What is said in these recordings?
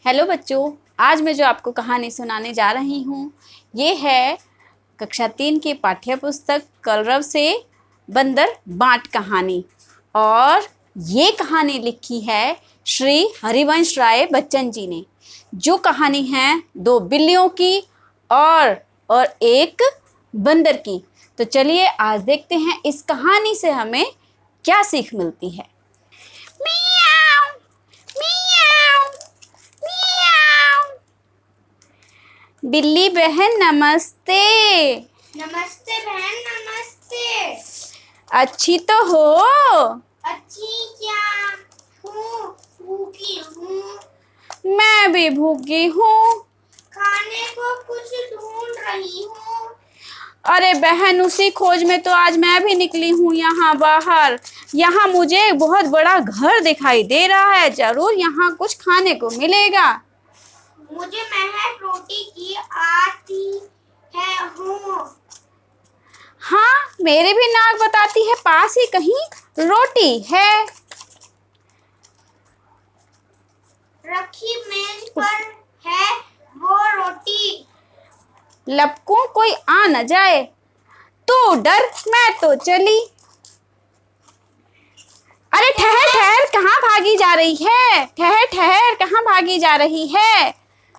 Hello बच्चों, आज मैं जो आपको कहानी सुनाने जा रही हूँ ये है कक्षा 3 की पाठ्य पुस्तक कलरव से बंदर बांट कहानी। और ये कहानी लिखी है श्री हरिवंश राय बच्चन जी ने। जो कहानी है 2 बिल्लियों की और एक बंदर की। तो चलिए आज देखते हैं इस कहानी से हमें क्या सीख मिलती है। बिल्ली बहन नमस्ते। नमस्ते बहन नमस्ते। अच्छी तो हो? अच्छी क्या हूँ, भूखी हूँ। मैं भी भूखी हूँ। खाने को कुछ ढूंढ रही हूँ। अरे बहन, उसी खोज में तो आज मैं भी निकली हूँ यहाँ बाहर। यहाँ मुझे बहुत बड़ा घर दिखाई दे रहा है, जरूर यहाँ कुछ खाने को मिलेगा। मुझे महक रोटी की आती है हूँ। हाँ, मेरी भी नाक बताती है पास ही कहीं रोटी है। रखी मेज पर है वो रोटी। लपकूं कोई आ न जाए, तू डर मैं तो चली। अरे ठहर ठहर, कहाँ भागी जा रही है? ठहर ठहर, कहाँ भागी जा रही है?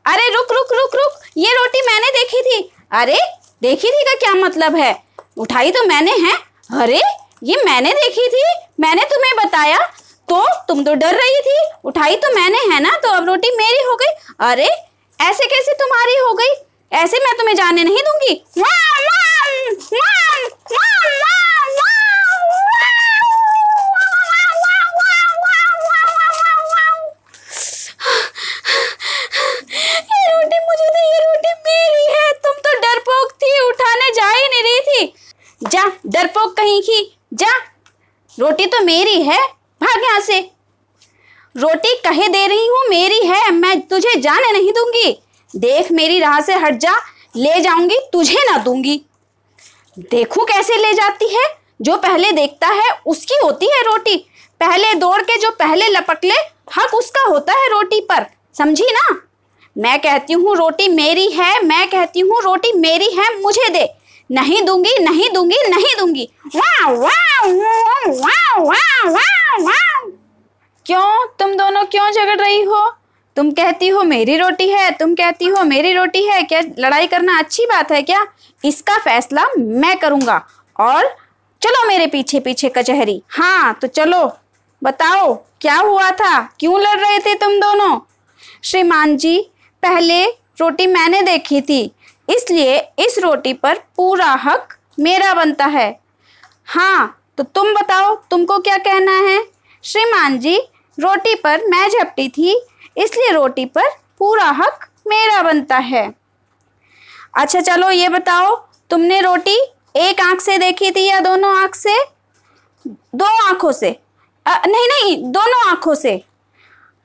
अरे रुक रुक रुक रुक, ये रोटी मैंने देखी थी। अरे देखी थी का क्या मतलब है? उठाई तो मैंने है। अरे ये मैंने देखी थी, मैंने तुम्हें बताया तो तुम तो डर रही थी। उठाई तो मैंने है ना, तो अब रोटी मेरी हो गई। अरे ऐसे कैसे तुम्हारी हो गई? ऐसे मैं तुम्हें जाने नहीं दूंगी। जा डरपोक कहीं की, जा। रोटी तो मेरी है, भाग यहाँ से। रोटी कहे दे रही हूँ, मेरी है, मैं तुझे जाने नहीं दूंगी। देख मेरी राह से हट जा, ले जाऊंगी, तुझे ना दूंगी। देखूं कैसे ले जाती है। जो पहले देखता है उसकी होती है रोटी। पहले दौड़ के जो पहले लपक ले, हक उसका होता है रोटी पर, समझी ना? मैं कहती हूँ रोटी मेरी है, मैं कहती हूँ रोटी मेरी है, मुझे दे। नहीं दूंगी नहीं दूंगी नहीं दूंगी। वाव वाव वाव वाव वाव वाव। क्यों तुम दोनों क्यों झगड़ रही हो? तुम कहती हो मेरी रोटी है, तुम कहती हो मेरी रोटी है। क्या लड़ाई करना अच्छी बात है क्या? इसका फैसला मैं करूंगा। और चलो मेरे पीछे पीछे कचहरी। हाँ तो चलो, बताओ क्या हुआ था, क्यों लड़ रहे थे तुम दोनों? श्रीमान जी, पहले रोटी मैंने देखी थी, इसलिए इस रोटी पर पूरा हक मेरा बनता है। हाँ तो तुम बताओ, तुमको क्या कहना है? श्रीमान जी, रोटी पर मैं झपटी थी, इसलिए रोटी पर पूरा हक मेरा बनता है। अच्छा चलो ये बताओ, तुमने रोटी एक आंख से देखी थी या दोनों आंख से? 2 आंखों से। नहीं, दोनों आंखों से।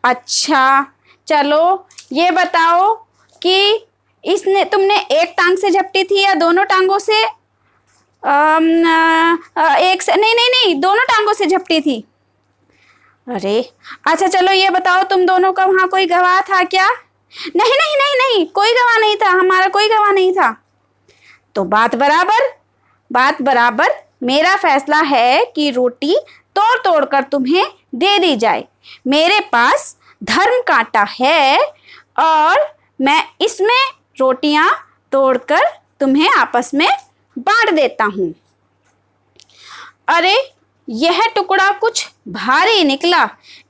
अच्छा चलो ये बताओ कि तुमने एक टांग से झपटी थी या दोनों टांगों से? एक से नहीं, दोनों टांगों से झपटी थी। अरे अच्छा चलो ये बताओ, तुम दोनों का वहां कोई गवाह था क्या? नहीं, कोई गवाह नहीं था, हमारा कोई गवाह नहीं था। तो बात बराबर। मेरा फैसला है कि रोटी तोड़ तोड़ कर तुम्हें दे दी जाए। मेरे पास धर्म कांटा है और मैं इसमें रोटियां तोड़कर तुम्हें आपस में बांट देता हूं। अरे यह टुकड़ा कुछ भारी निकला,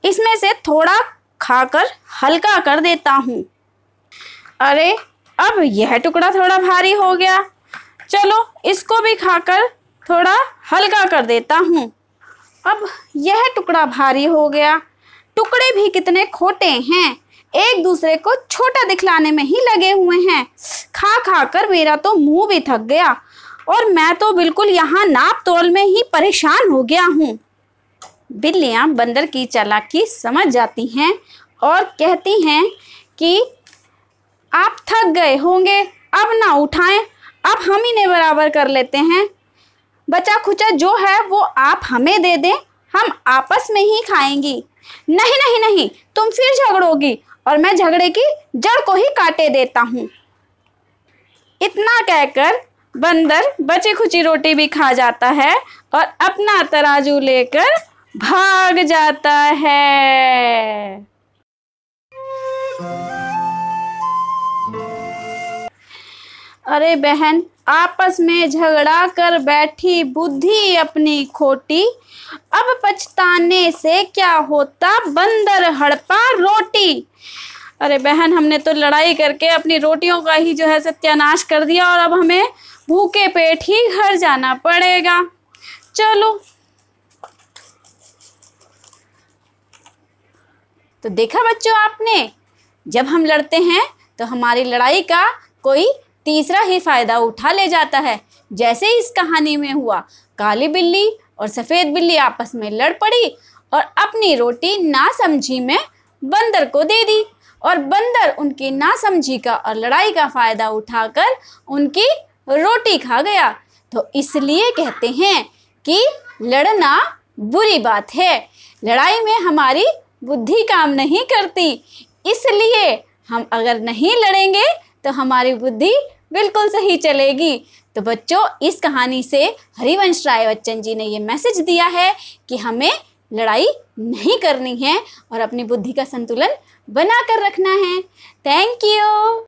इसमें से थोड़ा खाकर हल्का कर देता हूं। अरे अब यह टुकड़ा थोड़ा भारी हो गया, चलो इसको भी खाकर थोड़ा हल्का कर देता हूं। अब यह टुकड़ा भारी हो गया। टुकड़े भी कितने खोटे हैं, एक दूसरे को छोटा दिखलाने में ही लगे हुए हैं। खा खा कर मेरा तो मुंह भी थक गया और मैं तो बिल्कुल यहाँ नाप तोल में ही परेशान हो गया हूँ। बिल्लियाँ बंदर की चालाकी समझ जाती हैं और कहती हैं कि आप थक गए होंगे, अब ना उठाएं, अब हम इन्हें बराबर कर लेते हैं। बचा खुचा जो है वो आप हमें दे दें, हम आपस में ही खाएंगी। नहीं, तुम फिर झगड़ोगी, और मैं झगड़े की जड़ को ही काटे देता हूँ। इतना कहकर बंदर बची खुची रोटी भी खा जाता है और अपना तराजू लेकर भाग जाता है। अरे बहन, आपस में झगड़ा कर बैठी बुद्धि अपनी खोटी, अब पछताने से क्या होता बंदर हड़पा रोटी। अरे बहन, हमने तो लड़ाई करके अपनी रोटियों का ही जो है सत्यानाश कर दिया और अब हमें भूखे पेट ही घर जाना पड़ेगा। चलो। तो देखा बच्चों आपने, जब हम लड़ते हैं तो हमारी लड़ाई का कोई तीसरा ही फायदा उठा ले जाता है। जैसे इस कहानी में हुआ, काली बिल्ली और सफ़ेद बिल्ली आपस में लड़ पड़ी और अपनी रोटी नासमझी में बंदर को दे दी और बंदर उनकी नासमझी का और लड़ाई का फ़ायदा उठाकर उनकी रोटी खा गया। तो इसलिए कहते हैं कि लड़ना बुरी बात है। लड़ाई में हमारी बुद्धि काम नहीं करती, इसलिए हम अगर नहीं लड़ेंगे तो हमारी बुद्धि बिल्कुल सही चलेगी। तो बच्चों, इस कहानी से हरिवंश राय बच्चन जी ने ये मैसेज दिया है कि हमें लड़ाई नहीं करनी है और अपनी बुद्धि का संतुलन बना कर रखना है। Thank you.